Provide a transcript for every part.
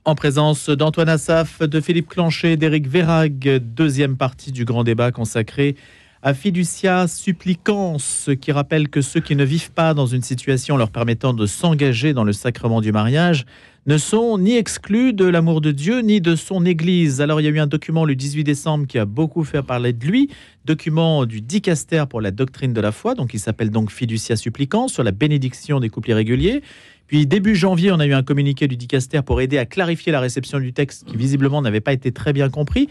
En présence d'Antoine Assaf, de Philippe Clanchet, d'Éric Vérag, deuxième partie du grand débat consacré à Fiducia Supplicans, qui rappelle que ceux qui ne vivent pas dans une situation leur permettant de s'engager dans le sacrement du mariage ne sont ni exclus de l'amour de Dieu ni de son Église. Alors il y a eu un document le 18 décembre qui a beaucoup fait parler de lui, document du dicaster pour la doctrine de la foi, donc il s'appelle donc Fiducia Supplicans, sur la bénédiction des couples irréguliers. Puis début janvier, on a eu un communiqué du dicaster pour aider à clarifier la réception du texte qui visiblement n'avait pas été très bien compris.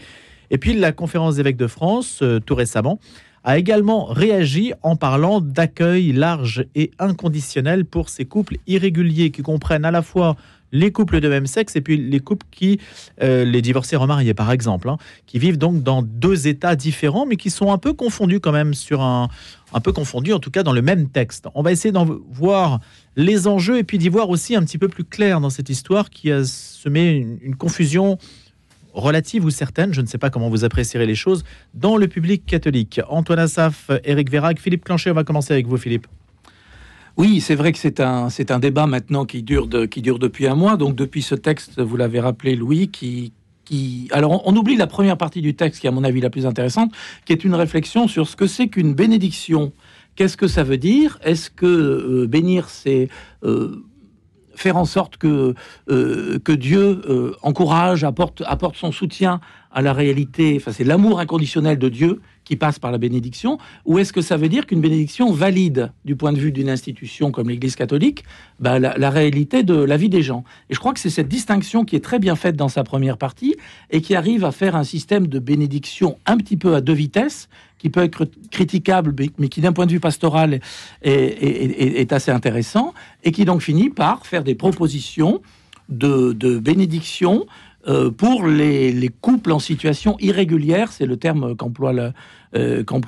Et puis la conférence des évêques de France, tout récemment, a également réagi en parlant d'accueil large et inconditionnel pour ces couples irréguliers qui comprennent à la fois les couples de même sexe et puis les couples qui, les divorcés remariés par exemple, qui vivent donc dans deux états différents mais qui sont un peu confondus quand même un peu confondus en tout cas dans le même texte. On va essayer d'en voir les enjeux et puis d'y voir aussi un petit peu plus clair dans cette histoire qui a semé une confusion relative ou certaine, je ne sais pas comment vous apprécierez les choses, dans le public catholique. Antoine Assaf, Éric Vérag, Philippe Clanchet, on va commencer avec vous Philippe. Oui, c'est vrai que c'est un débat maintenant qui dure depuis un mois, donc depuis ce texte, vous l'avez rappelé Louis, alors on oublie la première partie du texte qui est à mon avis la plus intéressante, qui est une réflexion sur ce que c'est qu'une bénédiction. Qu'est-ce que ça veut dire ? Est-ce que bénir, c'est faire en sorte que Dieu encourage, apporte son soutien à la réalité, enfin c'est l'amour inconditionnel de Dieu qui passe par la bénédiction, ou est-ce que ça veut dire qu'une bénédiction valide, du point de vue d'une institution comme l'Église catholique, la réalité de la vie des gens ? Et je crois que c'est cette distinction qui est très bien faite dans sa première partie, et qui arrive à faire un système de bénédiction un petit peu à deux vitesses, qui peut être critiquable, mais qui d'un point de vue pastoral est assez intéressant, et qui donc finit par faire des propositions de bénédiction pour les couples en situation irrégulière, c'est le terme qu'emploie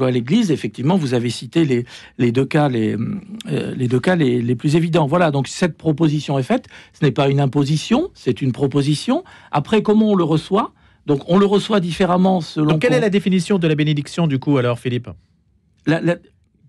l'Église. Effectivement, vous avez cité les deux cas les plus évidents. Voilà, donc cette proposition est faite. Ce n'est pas une imposition, c'est une proposition. Après, comment on le reçoit ? Donc, on le reçoit différemment selon... Donc, quelle est la définition de la bénédiction, du coup, alors, Philippe ?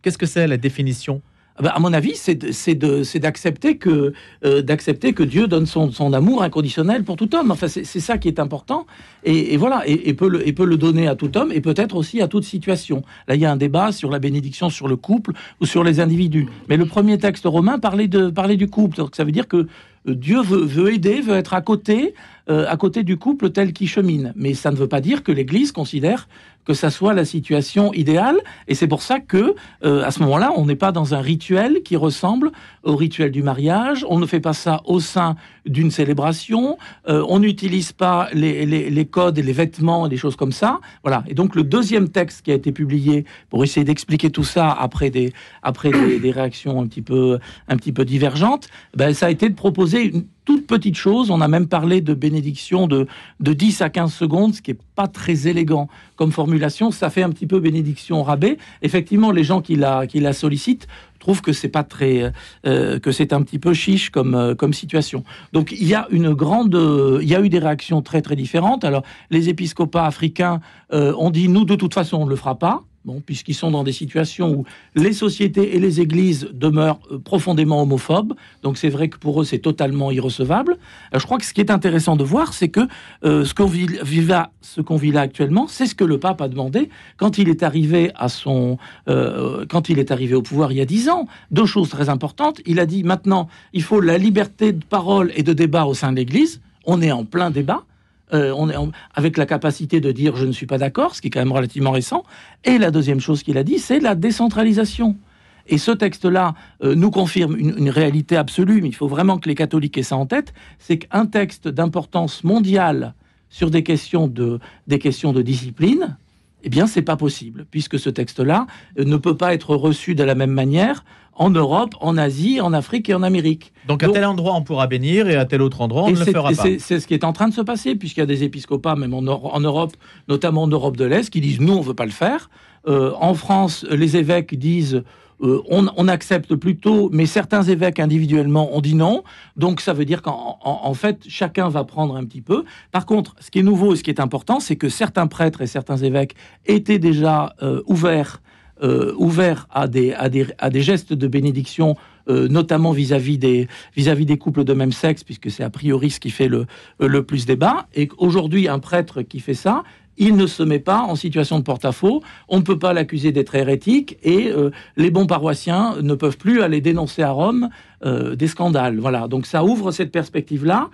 Qu'est-ce que c'est, la définition ? À mon avis, c'est d'accepter que Dieu donne son amour inconditionnel pour tout homme. Enfin, c'est ça qui est important. Et voilà, et peut le donner à tout homme et peut-être aussi à toute situation. Là, il y a un débat sur la bénédiction sur le couple ou sur les individus. Mais le premier texte romain parlait du couple. Donc, ça veut dire que Dieu veut aider, veut être à côté du couple tel qu'il chemine. Mais ça ne veut pas dire que l'Église considère que ça soit la situation idéale. Et c'est pour ça que, à ce moment-là, on n'est pas dans un rituel qui ressemble au rituel du mariage. On ne fait pas ça au sein d'une célébration. On n'utilise pas les codes et les vêtements et des choses comme ça. Voilà. Et donc, le deuxième texte qui a été publié pour essayer d'expliquer tout ça après des réactions un petit peu divergentes, ça a été de proposer une toute petite chose. On a même parlé de bénédiction de 10 à 15 secondes, ce qui n'est pas très élégant comme formulation. Ça fait un petit peu bénédiction au rabais. Effectivement, les gens qui la sollicitent trouvent que c'est pas très, que c'est un petit peu chiche comme situation. Donc il y a eu des réactions très très différentes. Alors les épiscopats africains ont dit nous de toute façon on ne le fera pas. Bon, puisqu'ils sont dans des situations où les sociétés et les églises demeurent profondément homophobes. Donc c'est vrai que pour eux, c'est totalement irrecevable. Je crois que ce qui est intéressant de voir, c'est que ce qu'on vit là actuellement, c'est ce que le pape a demandé quand il est arrivé au pouvoir il y a 10 ans. Deux choses très importantes. Il a dit maintenant, il faut la liberté de parole et de débat au sein de l'Église. On est en plein débat. Avec la capacité de dire je ne suis pas d'accord, ce qui est quand même relativement récent. Et la deuxième chose qu'il a dit, c'est la décentralisation. Et ce texte-là nous confirme une réalité absolue, mais il faut vraiment que les catholiques aient ça en tête, c'est qu'un texte d'importance mondiale sur des questions de discipline, eh bien, c'est pas possible, puisque ce texte-là ne peut pas être reçu de la même manière en Europe, en Asie, en Afrique et en Amérique. Donc à tel endroit, on pourra bénir, et à tel autre endroit, on ne le fera pas. C'est ce qui est en train de se passer, puisqu'il y a des épiscopats, même en Europe, notamment en Europe de l'Est, qui disent « nous, on ne veut pas le faire ». En France, les évêques disent on accepte plutôt, mais certains évêques individuellement ont dit non. Donc ça veut dire qu'en fait, chacun va prendre un petit peu. Par contre, ce qui est nouveau et ce qui est important, c'est que certains prêtres et certains évêques étaient déjà ouverts à des gestes de bénédiction notamment vis-à-vis des couples de même sexe, puisque c'est a priori ce qui fait le plus débat. Et aujourd'hui, un prêtre qui fait ça, il ne se met pas en situation de porte-à-faux, on ne peut pas l'accuser d'être hérétique, et les bons paroissiens ne peuvent plus aller dénoncer à Rome des scandales. Voilà, donc ça ouvre cette perspective-là.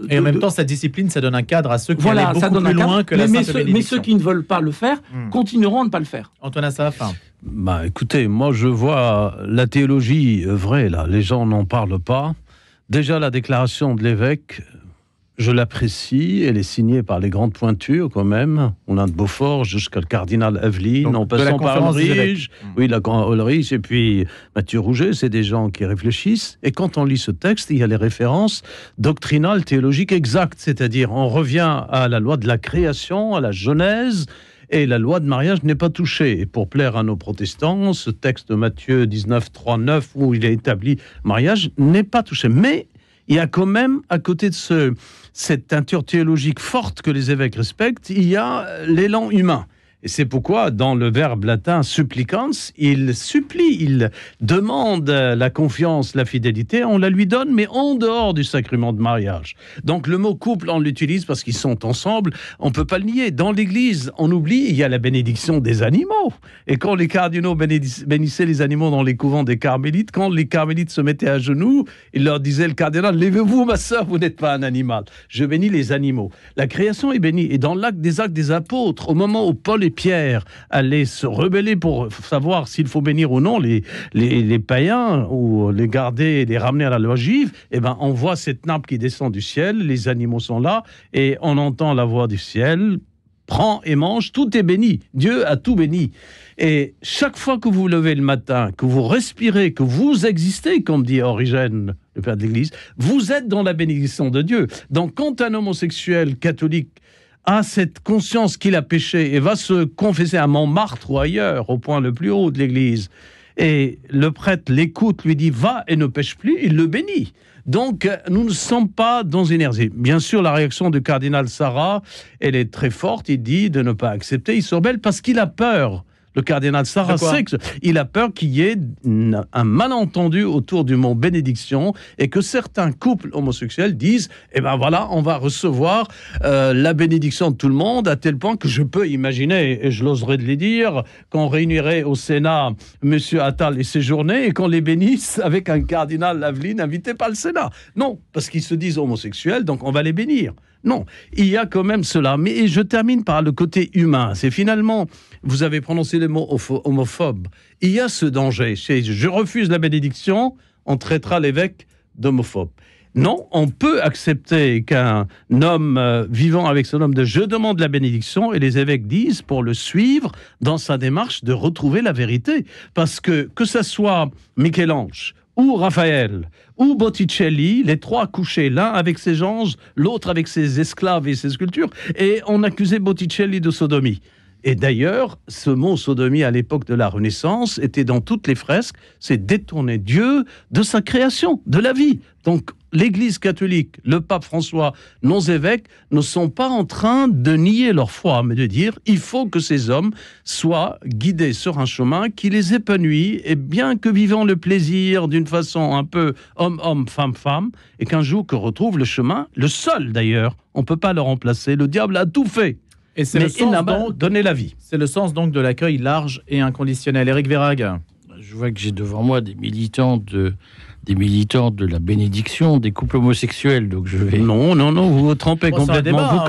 Et en même temps, cette discipline, ça donne un cadre à ceux qui allaient beaucoup plus loin que la simple bénédiction. Mais ceux qui ne veulent pas le faire continueront à ne pas le faire. Antoine Assaf. Écoutez, moi je vois la théologie vraie, là. Les gens n'en parlent pas. Déjà, la déclaration de l'évêque, je l'apprécie, elle est signée par les grandes pointures quand même. On a de Beaufort jusqu'à le cardinal Evelyn, en passant par Ulrich, Ulrich et puis Mathieu Rouget, c'est des gens qui réfléchissent. Et quand on lit ce texte, il y a les références doctrinales, théologiques exactes, c'est-à-dire on revient à la loi de la création, à la Genèse, et la loi de mariage n'est pas touchée. Et pour plaire à nos protestants, ce texte de Matthieu 19, 3, 9, où il est établi mariage, n'est pas touché. Mais il y a quand même, à côté de cette teinture théologique forte que les évêques respectent, il y a l'élan humain. Et c'est pourquoi, dans le verbe latin supplicans, il supplie, il demande la confiance, la fidélité, on la lui donne, mais en dehors du sacrement de mariage. Donc le mot couple, on l'utilise parce qu'ils sont ensemble, on ne peut pas le nier. Dans l'Église, on oublie, il y a la bénédiction des animaux. Et quand les cardinaux bénissaient les animaux dans les couvents des carmélites, quand les carmélites se mettaient à genoux, il leur disait, le cardinal, levez-vous ma sœur, vous n'êtes pas un animal. Je bénis les animaux. La création est bénie. Et dans l'acte des apôtres, au moment où Paul et Pierre allaient se rebeller pour savoir s'il faut bénir ou non les païens ou les garder et les ramener à la loi juive, eh ben, on voit cette nappe qui descend du ciel, les animaux sont là et on entend la voix du ciel, prends et mange, tout est béni. Dieu a tout béni. Et chaque fois que vous vous levez le matin, que vous respirez, que vous existez, comme dit Origène, le père de l'Église, vous êtes dans la bénédiction de Dieu. Donc quand un homosexuel catholique a cette conscience qu'il a péché et va se confesser à Montmartre ou ailleurs, au point le plus haut de l'église, et le prêtre l'écoute, lui dit « va et ne pêche plus », il le bénit. Donc, nous ne sommes pas dans une hérésie. Bien sûr, la réaction du cardinal Sarah, elle est très forte, il dit de ne pas accepter, il se rebelle parce qu'il a peur. Le cardinal Sarah sait qu'il a peur qu'il y ait un malentendu autour du mot bénédiction et que certains couples homosexuels disent « Eh ben voilà, on va recevoir la bénédiction de tout le monde » à tel point que je peux imaginer, et je l'oserais de les dire, qu'on réunirait au Sénat M. Attal et ses journées et qu'on les bénisse avec un cardinal Laveline invité par le Sénat. Non, parce qu'ils se disent homosexuels, donc on va les bénir. Non, il y a quand même cela. Mais je termine par le côté humain. C'est finalement, vous avez prononcé le mot homophobe. Il y a ce danger. Je refuse la bénédiction, on traitera l'évêque d'homophobe. Non, on peut accepter qu'un homme vivant avec son homme de je demande la bénédiction et les évêques disent pour le suivre dans sa démarche de retrouver la vérité. Parce que ça soit Michel-Ange, ou Raphaël, ou Botticelli, les trois couchés, l'un avec ses anges, l'autre avec ses esclaves et ses sculptures, et on accusait Botticelli de sodomie. Et d'ailleurs, ce mot sodomie à l'époque de la Renaissance était dans toutes les fresques, c'est détourner Dieu de sa création, de la vie. Donc l'Église catholique, le pape François, nos évêques ne sont pas en train de nier leur foi, mais de dire il faut que ces hommes soient guidés sur un chemin qui les épanouit, et bien que vivant le plaisir d'une façon un peu homme-homme, femme-femme, et qu'un jour que retrouvent le chemin, le seul d'ailleurs, on ne peut pas le remplacer, le diable a tout fait. Et c'est il n'a pas donné la vie. C'est le sens donc de l'accueil large et inconditionnel. Éric Vérag. Je vois que j'ai devant moi des militants de la bénédiction des couples homosexuels, donc je vais... Non, vous vous trompez complètement.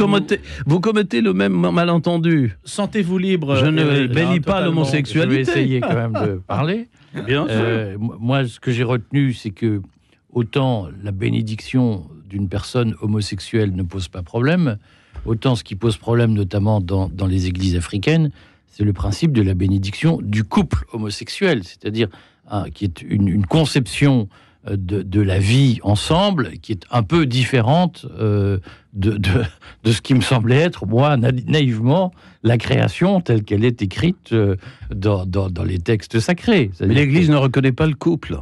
Vous commettez le même malentendu. Sentez-vous libre. Je ne bénis pas l'homosexualité. Je vais essayer quand même de parler. Bien sûr. Moi, ce que j'ai retenu, c'est que autant la bénédiction d'une personne homosexuelle ne pose pas problème, autant ce qui pose problème, notamment dans les églises africaines, c'est le principe de la bénédiction du couple homosexuel, c'est-à-dire qui est une conception de la vie ensemble qui est un peu différente de ce qui me semblait être, moi, naïvement, la création telle qu'elle est écrite dans les textes sacrés. Mais l'Église ne reconnaît pas le couple.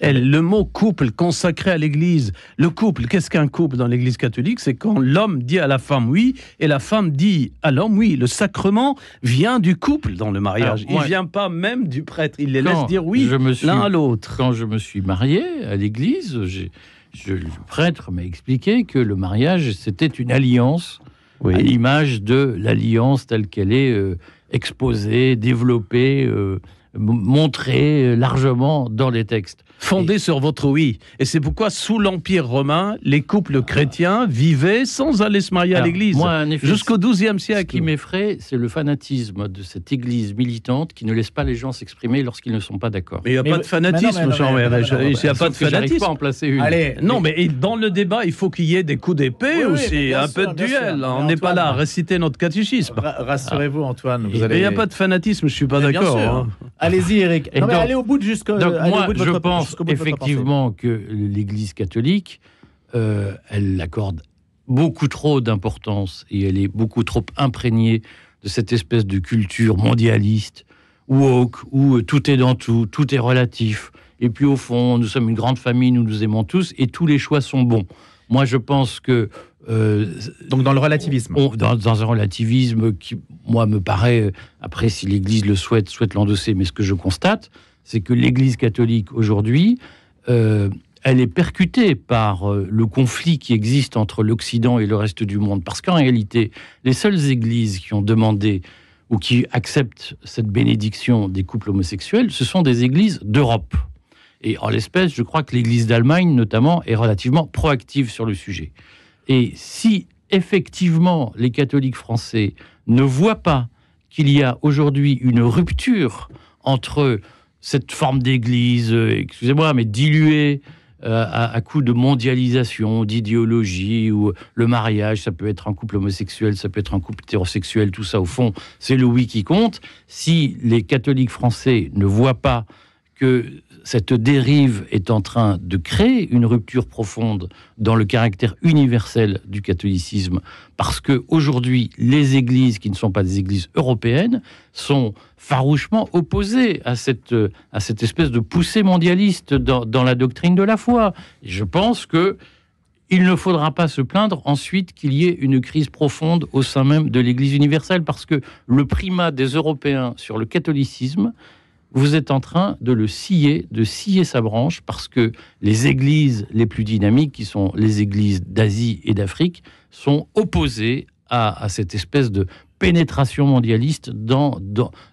Le mot couple consacré à l'Église, le couple, qu'est-ce qu'un couple dans l'Église catholique? C'est quand l'homme dit à la femme oui et la femme dit à l'homme oui. Le sacrement vient du couple dans le mariage. Il ne vient pas même du prêtre. Il les laisse dire oui l'un à l'autre. Quand je me suis marié à l'Église, le prêtre m'a expliqué que le mariage, c'était une alliance à l'image de l'alliance telle qu'elle est exposée, développée, montrée largement dans les textes. Fondé sur votre oui. Et c'est pourquoi, sous l'Empire romain, les couples chrétiens vivaient sans aller se marier à l'église. Jusqu'au XIIe siècle. Ce qui m'effraie, c'est le fanatisme de cette église militante qui ne laisse pas les gens s'exprimer lorsqu'ils ne sont pas d'accord. Mais il n'y a pas de fanatisme, Jean-Marie. Il n'y a pas de fanatisme. Pas à en placer une. Allez, non, mais dans le débat, il faut qu'il y ait des coups d'épée aussi, un peu de duel. On n'est pas là à réciter notre catéchisme. Rassurez-vous, Antoine. Il n'y a pas de fanatisme, je ne suis pas d'accord. Allez-y, Eric. Allez au bout de jusqu'au. Moi, je pense effectivement que l'Église catholique, elle accorde beaucoup trop d'importance et elle est beaucoup trop imprégnée de cette espèce de culture mondialiste, woke, où tout est dans tout, tout est relatif. Et puis au fond, nous sommes une grande famille, nous nous aimons tous et tous les choix sont bons. Moi, je pense que... donc dans le relativisme. Dans un relativisme qui, moi, me paraît, après, si l'Église le souhaite l'endosser, mais ce que je constate, c'est que l'Église catholique, aujourd'hui, elle est percutée par le conflit qui existe entre l'Occident et le reste du monde. Parce qu'en réalité, les seules églises qui ont demandé ou qui acceptent cette bénédiction des couples homosexuels, ce sont des églises d'Europe. Et en l'espèce, je crois que l'Église d'Allemagne, notamment, est relativement proactive sur le sujet. Et si, effectivement, les catholiques français ne voient pas qu'il y a aujourd'hui une rupture entre cette forme d'église, excusez-moi, mais diluée à coup de mondialisation, d'idéologie, où le mariage, ça peut être un couple homosexuel, ça peut être un couple hétérosexuel, tout ça, au fond, c'est le oui qui compte. Si les catholiques français ne voient pas que cette dérive est en train de créer une rupture profonde dans le caractère universel du catholicisme, parce que aujourd'hui, les églises qui ne sont pas des églises européennes sont farouchement opposées à cette espèce de poussée mondialiste dans la doctrine de la foi. Et je pense que il ne faudra pas se plaindre ensuite qu'il y ait une crise profonde au sein même de l'Église universelle, parce que le primat des Européens sur le catholicisme, vous êtes en train de scier sa branche, parce que les églises les plus dynamiques, qui sont les églises d'Asie et d'Afrique, sont opposées à cette espèce de pénétration mondialiste dans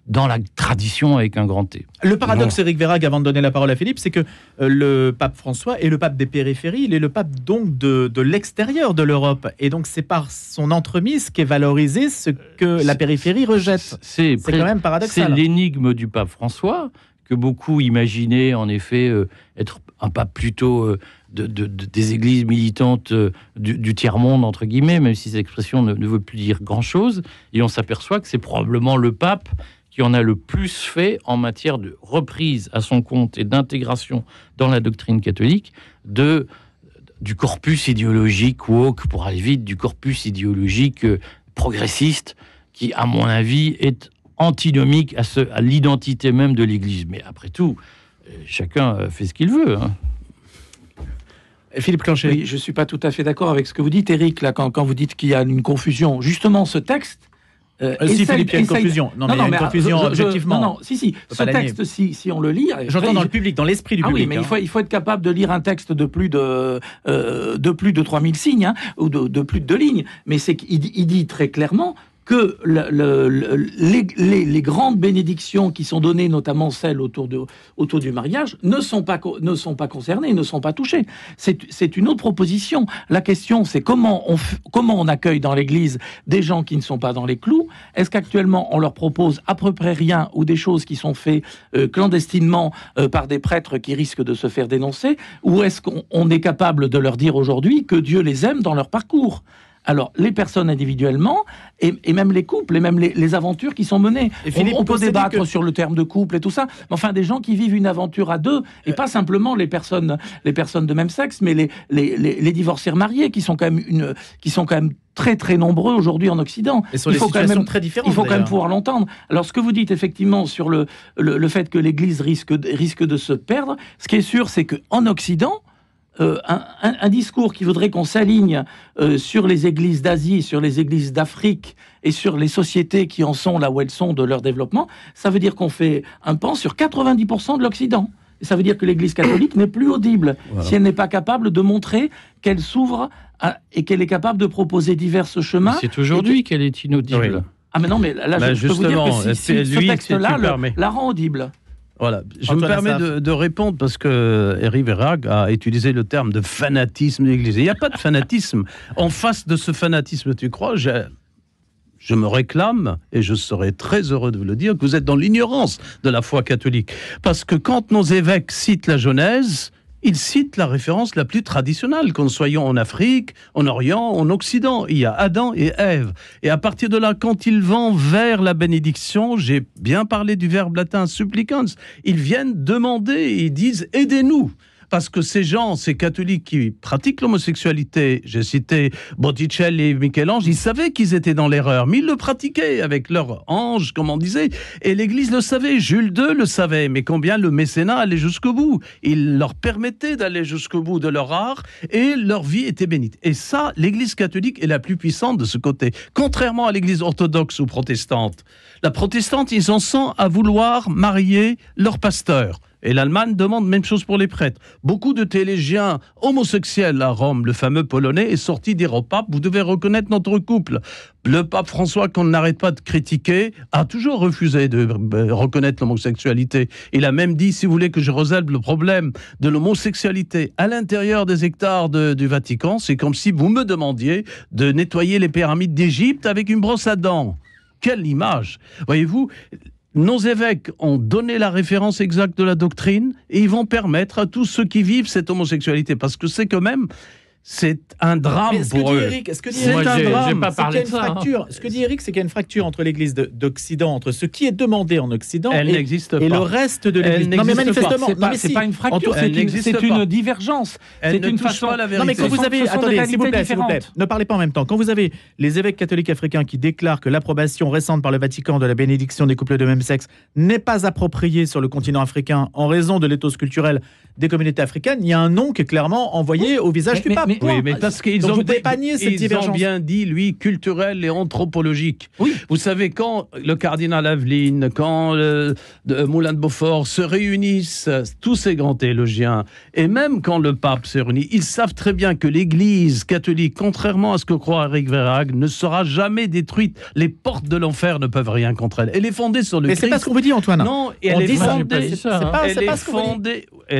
la tradition avec un grand T. Le paradoxe, Éric Verhaeghe, avant de donner la parole à Philippe, c'est que le pape François est le pape des périphéries, il est le pape donc de l'extérieur de l'Europe. Et donc c'est par son entremise qu'est valorisé ce que la périphérie rejette. C'est quand même paradoxal. C'est l'énigme du pape François, que beaucoup imaginaient en effet être un pape plutôt des églises militantes du tiers-monde, entre guillemets, même si cette expression ne veut plus dire grand-chose. Et on s'aperçoit que c'est probablement le pape qui en a le plus fait en matière de reprise à son compte et d'intégration dans la doctrine catholique du corpus idéologique woke, pour aller vite, du corpus idéologique progressiste, qui, à mon avis, est antinomique à l'identité même de l'Église. Mais après tout, chacun fait ce qu'il veut. Philippe Clanchet. Oui, je ne suis pas tout à fait d'accord avec ce que vous dites, Éric, là, quand vous dites qu'il y a une confusion. Justement, ce texte... si, Philippe, il y a une confusion. Non, mais il y a une confusion objectivement. Non, si. Ce texte, si on le lit... J'entends dans le public, dans l'esprit du public. Oui, mais il faut être capable de lire un texte de plus de 3000 signes, ou de plus de 2 lignes. Mais c'est qu'il dit très clairement que les grandes bénédictions qui sont données, notamment celles autour du mariage, ne sont pas concernées, ne sont pas touchées. C'est une autre proposition. La question, c'est comment on accueille dans l'Église des gens qui ne sont pas dans les clous. Est-ce qu'actuellement, on leur propose à peu près rien, ou des choses qui sont faites clandestinement par des prêtres qui risquent de se faire dénoncer, ou est-ce qu'on est capable de leur dire aujourd'hui que Dieu les aime dans leur parcours ? Alors, les personnes individuellement, et même les couples, et même les aventures qui sont menées. Et Philippe, on peut débattre que... sur le terme de couple et tout ça, mais enfin, des gens qui vivent une aventure à deux, et pas simplement les personnes de même sexe, mais les divorcés mariés, qui sont quand même très très nombreux aujourd'hui en Occident. Et sur des situations très différentes. Il faut quand même pouvoir l'entendre. Alors, ce que vous dites effectivement sur le fait que l'Église risque de se perdre, ce qui est sûr, c'est qu'en Occident, un discours qui voudrait qu'on s'aligne sur les églises d'Asie, sur les églises d'Afrique et sur les sociétés qui en sont là où elles sont de leur développement, ça veut dire qu'on fait un pan sur 90% de l'Occident. Et ça veut dire que l'Église catholique n'est plus audible si elle n'est pas capable de montrer qu'elle s'ouvre et qu'elle est capable de proposer divers chemins. Mais c'est aujourd'hui qu'elle est inaudible. Oui. Ah mais non, mais là, je peux vous dire que si ce texte-là la rend audible. Voilà, je Antoine me permets de répondre parce que Éric Verhaeghe a utilisé le terme de fanatisme de l'Église. Il n'y a pas de fanatisme. En face de ce fanatisme, tu crois, je me réclame, et je serai très heureux de vous le dire, que vous êtes dans l'ignorance de la foi catholique. Parce que quand nos évêques citent la Genèse, ils citent la référence la plus traditionnelle, que nous soyons en Afrique, en Orient, en Occident. Il y a Adam et Ève. Et à partir de là, quand ils vont vers la bénédiction, j'ai bien parlé du verbe latin supplicans, ils viennent demander, ils disent « aidez-nous ». Parce que ces gens, ces catholiques qui pratiquent l'homosexualité, j'ai cité Botticelli et Michel-Ange, ils savaient qu'ils étaient dans l'erreur, mais ils le pratiquaient avec leur ange, comme on disait, et l'Église le savait, Jules II le savait, mais combien le mécénat allait jusqu'au bout. Il leur permettait d'aller jusqu'au bout de leur art, et leur vie était bénite. Et ça, l'Église catholique est la plus puissante de ce côté, contrairement à l'Église orthodoxe ou protestante. La protestante, ils en sont à vouloir marier leur pasteur. Et l'Allemagne demande même chose pour les prêtres. Beaucoup de théologiens homosexuels à Rome, le fameux Polonais, est sorti dire au pape, vous devez reconnaître notre couple. Le pape François, qu'on n'arrête pas de critiquer, a toujours refusé de reconnaître l'homosexualité. Il a même dit, si vous voulez que je résolve le problème de l'homosexualité à l'intérieur des hectares du Vatican, c'est comme si vous me demandiez de nettoyer les pyramides d'Égypte avec une brosse à dents. Quelle image! Voyez-vous, nos évêques ont donné la référence exacte de la doctrine et ils vont permettre à tous ceux qui vivent cette homosexualité, parce que c'est quand même... C'est un drame pour eux. Ce que dit Éric, c'est qu'il y a une fracture entre l'Église d'Occident, entre ce qui est demandé en Occident et le reste de l'Église. Non, mais manifestement, c'est pas une fracture, c'est une divergence. C'est une façon. Non, mais quand vous avez, attendez, s'il vous plaît, ne parlez pas en même temps. Quand vous avez les évêques catholiques africains qui déclarent que l'approbation récente par le Vatican de la bénédiction des couples de même sexe n'est pas appropriée sur le continent africain en raison de l'éthos culturel des communautés africaines, il y a un nom qui est clairement envoyé au visage du pape. Oui, mais parce qu'ils ont bien dit, lui, culturel et anthropologique. Oui. Vous savez, quand le cardinal Aveline, quand Moulin de Beaufort se réunissent, tous ces grands théologiens, et même quand le pape se réunit, ils savent très bien que l'Église catholique, contrairement à ce que croit Éric Verhaeghe, ne sera jamais détruite. Les portes de l'enfer ne peuvent rien contre elle. Elle est fondée sur le Christ. Mais c'est pas ce qu'on vous dit, Antoine. Non, elle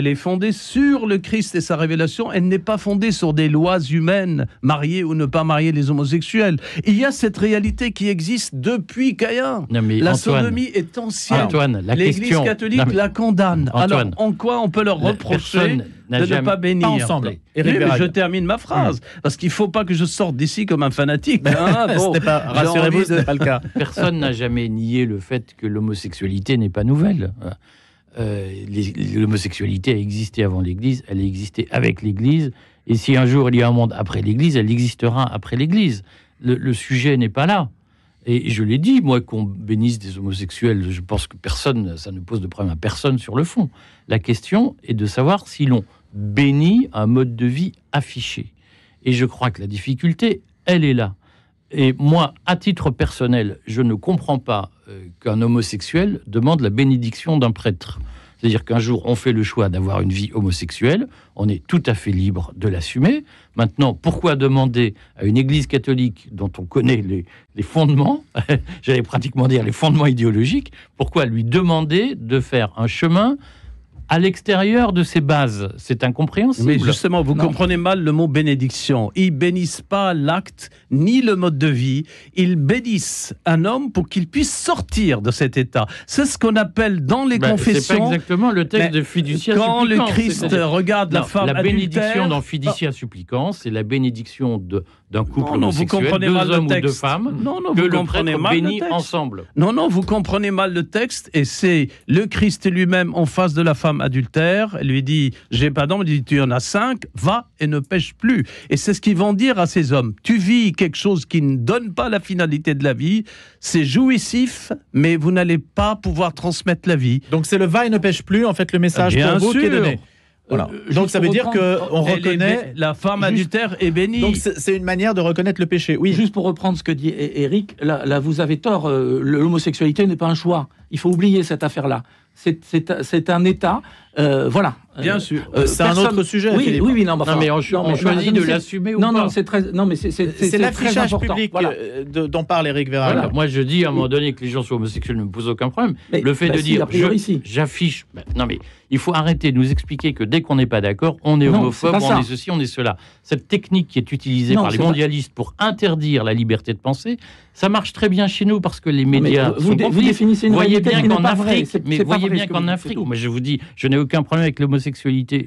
est fondée sur le Christ et sa révélation. Elle n'est pas fondée sur des lois humaines, marier ou ne pas marier les homosexuels. Il y a cette réalité qui existe depuis Caïn. La sodomie est ancienne. L'Église catholique la condamne. Antoine, alors, en quoi on peut leur reprocher de ne pas bénir? Pas ensemble. Je termine ma phrase, parce qu'il ne faut pas que je sorte d'ici comme un fanatique. Rassurez-vous, ce n'est pas le cas. Personne n'a jamais nié le fait que l'homosexualité n'est pas nouvelle. L'homosexualité a existé avant l'Église, elle a existé avec l'Église, et si un jour il y a un monde après l'Église, elle existera après l'Église. Le sujet n'est pas là. Et je l'ai dit, moi, qu'on bénisse des homosexuels, je pense que personne, ça ne pose de problème à personne sur le fond. La question est de savoir si l'on bénit un mode de vie affiché. Et je crois que la difficulté, elle est là. Et moi, à titre personnel, je ne comprends pas qu'un homosexuel demande la bénédiction d'un prêtre. C'est-à-dire qu'un jour, on fait le choix d'avoir une vie homosexuelle, on est tout à fait libre de l'assumer. Maintenant, pourquoi demander à une église catholique dont on connaît les fondements, j'allais pratiquement dire les fondements idéologiques, pourquoi lui demander de faire un chemin à l'extérieur de ses bases? C'est incompréhensible. Mais justement, vous comprenez mal le mot bénédiction. Ils bénissent pas l'acte ni le mode de vie. Ils bénissent un homme pour qu'il puisse sortir de cet état. C'est ce qu'on appelle dans les confessions. C'est pas exactement le texte de Fiducia Supplicans. Quand le Christ regarde la femme la bénédiction adultère, dans Fiducia Supplicans, c'est la bénédiction d'un couple Non, vous homosexuel, comprenez 2 mal le hommes ou 2 texte. femmes, Non, que vous le comprenez prêtre mal le bénit texte. ensemble. Non, vous comprenez mal le texte, et c'est le Christ lui-même en face de la femme adultère. Elle lui dit, j'ai pas d'homme, il dit, tu en as 5, va et ne pêche plus. Et c'est ce qu'ils vont dire à ces hommes. Tu vis quelque chose qui ne donne pas la finalité de la vie, c'est jouissif, mais vous n'allez pas pouvoir transmettre la vie. Donc c'est le va et ne pêche plus, en fait, le message Bien pour vous qui est sûr. donné. Voilà. Donc Juste ça veut pour dire reprendre- qu'on Elle est reconnaît... la femme adultère est bénie. Donc c'est une manière de reconnaître le péché. Oui. Juste pour reprendre ce que dit Éric, là vous avez tort, l'homosexualité n'est pas un choix. Il faut oublier cette affaire-là. C'est un état, voilà. Bien sûr. C'est un autre sujet, Oui, Philippe. oui, non, mais enfin, Non, mais on choisit de l'assumer ou non, pas. Non, c'est très, non, mais c'est C'est l'affichage très important. public Voilà. dont parle Éric Vérac. Voilà. Moi, je dis à un moment donné que les gens soient homosexuels ne me pose aucun problème. Mais- Le fait bah de si, dire a priori, si. j'affiche. Non, mais il faut arrêter de nous expliquer que dès qu'on n'est pas d'accord, on est Non, homophobe, c'est pas ça. on est ceci, on est cela. Cette technique qui est utilisée Non, par les c'est pas- mondialistes pour interdire la liberté de penser, ça marche très bien chez nous parce que les Mais médias vous sont vous définissez une voyez réalité bien qui n'est qu'en pas vraie. Afrique, C'est- mais c'est pas voyez vrai bien ce que qu'en vous dites, Afrique, c'est tout. moi je vous dis, je n'ai aucun problème avec l'homosexualité.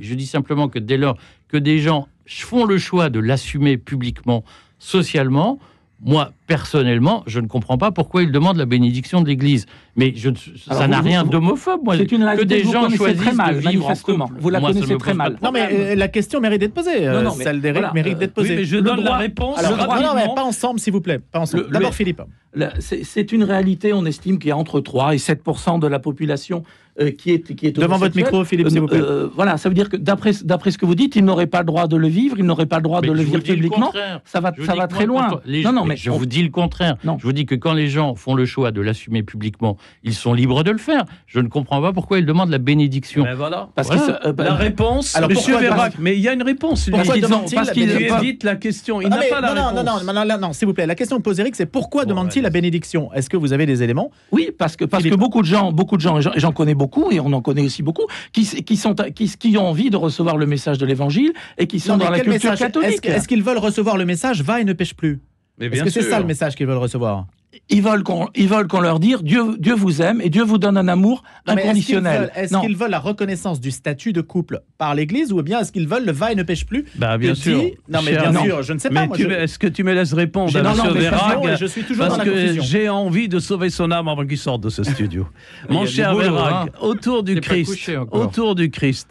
Je dis simplement que dès lors que des gens font le choix de l'assumer publiquement, socialement, moi, personnellement, je ne comprends pas pourquoi ils demandent la bénédiction de l'Église. Mais ça Alors, n'a vous- rien vous- d'homophobe, moi. C'est une Que réalité des que vous gens connaissez choisissent très mal, de vivre en manifestement. couple. Vous la Moi, ça connaissez me très pose pas mal. de Non, mais problème. la question mérite d'être posée. Non, mais Celle d'Éric voilà, mérite d'être Oui, posée. mais je Le donne droit- la réponse Alors, non, rapidement. mais pas ensemble, s'il vous plaît. Pas ensemble. Le- D'abord, le- Philippe. C'est une réalité, on estime qu'il y a entre 3 et 7% de la population qui est Devant votre homosexuelle. micro, Philippe, s'il vous plaît. Voilà, ça veut dire que d'après ce que vous dites, ils n'auraient pas le droit de le vivre, ils n'auraient pas le droit Mais de le je vous vivre dis le publiquement. contraire. Ça va Je vous dis que très moi, loin. quand les- Non, mais je vous dis le contraire. Non. Je vous dis que quand les gens font le choix de l'assumer publiquement, ils sont libres de le faire. Je ne comprends pas pourquoi ils demandent la bénédiction. Ben voilà. parce Voilà. que La réponse, Alors, Monsieur pourquoi- Vérac, mais il y a une réponse. Pourquoi Parce qu'ils ont- demande-t-il parce la qu'il bénédiction évite la question. Il Ah, n'a mais pas la non, réponse. non, s'il vous plaît. La question que pose Éric, c'est pourquoi demande-t-il la bénédiction? Est-ce que vous avez des éléments? oui, parce que Philippe. beaucoup de gens, et j'en connais beaucoup, et on en connaît aussi beaucoup, qui ont envie de recevoir le message de l'Évangile et qui sont Non, mais dans la quel culture message? catholique. Est-ce qu'ils veulent recevoir le message va et ne pêche plus? Mais Est-ce bien que c'est sûr. ça le message qu'ils veulent recevoir? Ils veulent qu'on leur dise Dieu vous aime et Dieu vous donne un amour Non, mais inconditionnel. Est-ce Non. qu'ils veulent la reconnaissance du statut de couple par l'Église ou bien est-ce qu'ils veulent le va et ne pêche plus? Bah, bien que sûr. dit- Non, mais Cher, bien non. sûr, je ne sais pas. Mais moi, est-ce que tu me laisses répondre J'ai- à non, Monsieur non, mais Vérac confusion, et je suis toujours parce dans la que confusion. j'ai envie de sauver son âme avant qu'il sorte de ce studio. Il y Mon a du cher boulot, Vérac, hein. autour du T'es pas Christ, couché encore.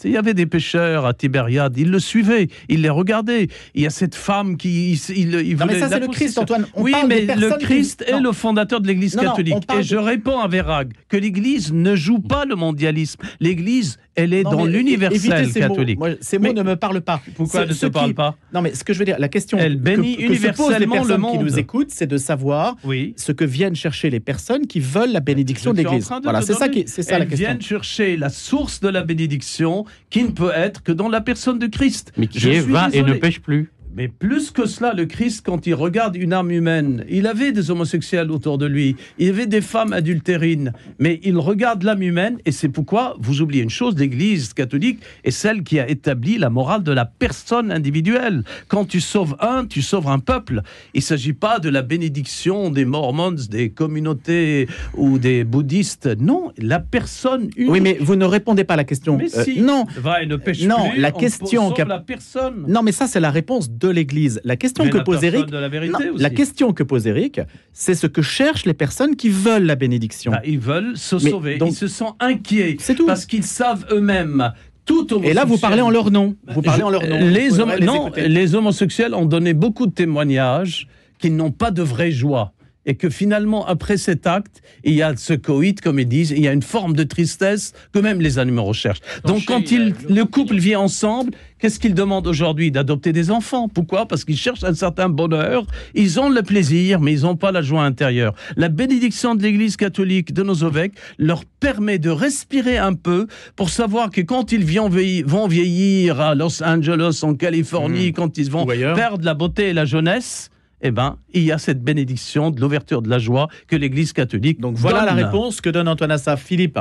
il y avait des pêcheurs à Tibériade. Ils le suivaient, ils les regardaient. Il y a cette femme qui, il Non, mais voulait ça, c'est la le pousser Christ, sur- Antoine. On Oui, parle des mais le personnes qui- Christ est Non. le fondateur de l'Église Non, non, catholique. on parle Et je de- réponds à Vérac que l'Église ne joue pas le mondialisme. L'Église, elle est Non, dans mais l'universel évitez ces mots. catholique. Moi, ces mots Mais ne me parlent pas. pourquoi ne Ceux te parle qui- pas? Non, mais ce que je veux dire, la question Elle bénit que se posent les universellement le personnes qui monde. nous écoutent, c'est de savoir Oui. ce que viennent chercher les personnes qui veulent la bénédiction de Je suis en l'Église. train de Voilà, te c'est ça, donner. c'est ça la Elles question. viennent chercher la source de la bénédiction qui ne peut être que dans la personne de Christ. Mais qui Je est suis va et ne désolé. pêche plus. Mais plus que cela, le Christ, quand il regarde une âme humaine, il avait des homosexuels autour de lui, il y avait des femmes adultérines, mais il regarde l'âme humaine, et c'est pourquoi vous oubliez une chose, l'Église catholique est celle qui a établi la morale de la personne individuelle. Quand tu sauves un, tu sauves un peuple. Il ne s'agit pas de la bénédiction des Mormons, des communautés ou des bouddhistes. Non, la personne unique. Oui, mais vous ne répondez pas à la question. Mais si, non, va et ne pêche Non, plus, la on question sauve qu'a- la personne. non, mais ça, c'est la réponse de l'Église. La question Mais que la pose personne Éric, de la vérité non, aussi. la question que pose Éric, c'est ce que cherchent les personnes qui veulent la bénédiction. Bah, ils veulent se Mais sauver, donc- ils se sentent inquiets C'est tout. parce qu'ils savent eux-mêmes. Tout Et là, vous parlez en leur nom. Vous parlez en leur nom. Les, Il faudrait les non, écouter. les homosexuels ont donné beaucoup de témoignages qu'ils n'ont pas de vraie joie. Et que finalement, après cet acte, il y a ce coït, comme ils disent, il y a une forme de tristesse que même les animaux recherchent. Donc quand le couple vit ensemble, qu'est-ce qu'ils demandent aujourd'hui? D'adopter des enfants. Pourquoi? Parce qu'ils cherchent un certain bonheur, ils ont le plaisir, mais ils n'ont pas la joie intérieure. La bénédiction de l'Église catholique, de nos évêques, leur permet de respirer un peu pour savoir que quand ils vont vieillir à Los Angeles, en Californie, quand ils vont Ou ailleurs. perdre la beauté et la jeunesse, eh ben, il y a cette bénédiction de l'ouverture de la joie que l'Église catholique Donc voilà la donne. réponse que donne Antoine Assaf. Philippe.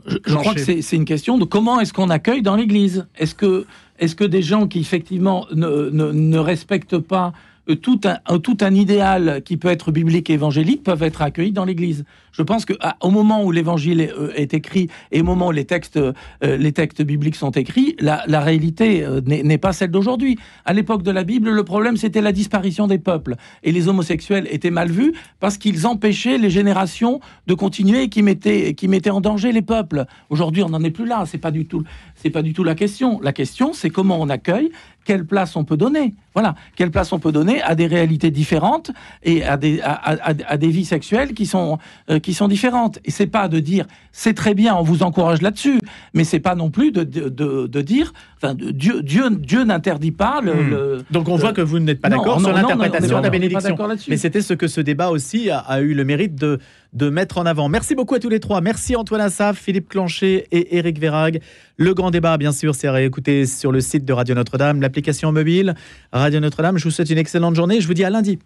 Je crois que c'est une question de comment est-ce qu'on accueille dans l'Église. Est-ce que des gens qui effectivement ne respectent pas tout un idéal qui peut être biblique et évangélique peuvent être accueillis dans l'Église. Je pense qu'au moment où l'Évangile est écrit et au moment où les textes bibliques sont écrits, la réalité n'est pas celle d'aujourd'hui. À l'époque de la Bible, le problème, c'était la disparition des peuples. Et les homosexuels étaient mal vus parce qu'ils empêchaient les générations de continuer et qui mettaient en danger les peuples. Aujourd'hui, on n'en est plus là. C'est pas du tout la question. La question, c'est comment on accueille, quelle place on peut donner. Voilà, quelle place on peut donner à des réalités différentes et à des vies sexuelles qui sont différentes. Et c'est pas de dire c'est très bien, on vous encourage là-dessus, mais c'est pas non plus de dire, enfin, Dieu n'interdit pas le. Donc on voit que vous n'êtes pas d'accord sur l'interprétation de la bénédiction. Mais c'était ce que ce débat aussi a eu le mérite de mettre en avant. Merci beaucoup à tous les trois. Merci Antoine Assaf, Philippe Clanchet et Éric Verhaeghe. Le grand débat, bien sûr, c'est à réécouter sur le site de Radio Notre-Dame, l'application mobile Radio Notre-Dame. Je vous souhaite une excellente journée. Je vous dis à lundi.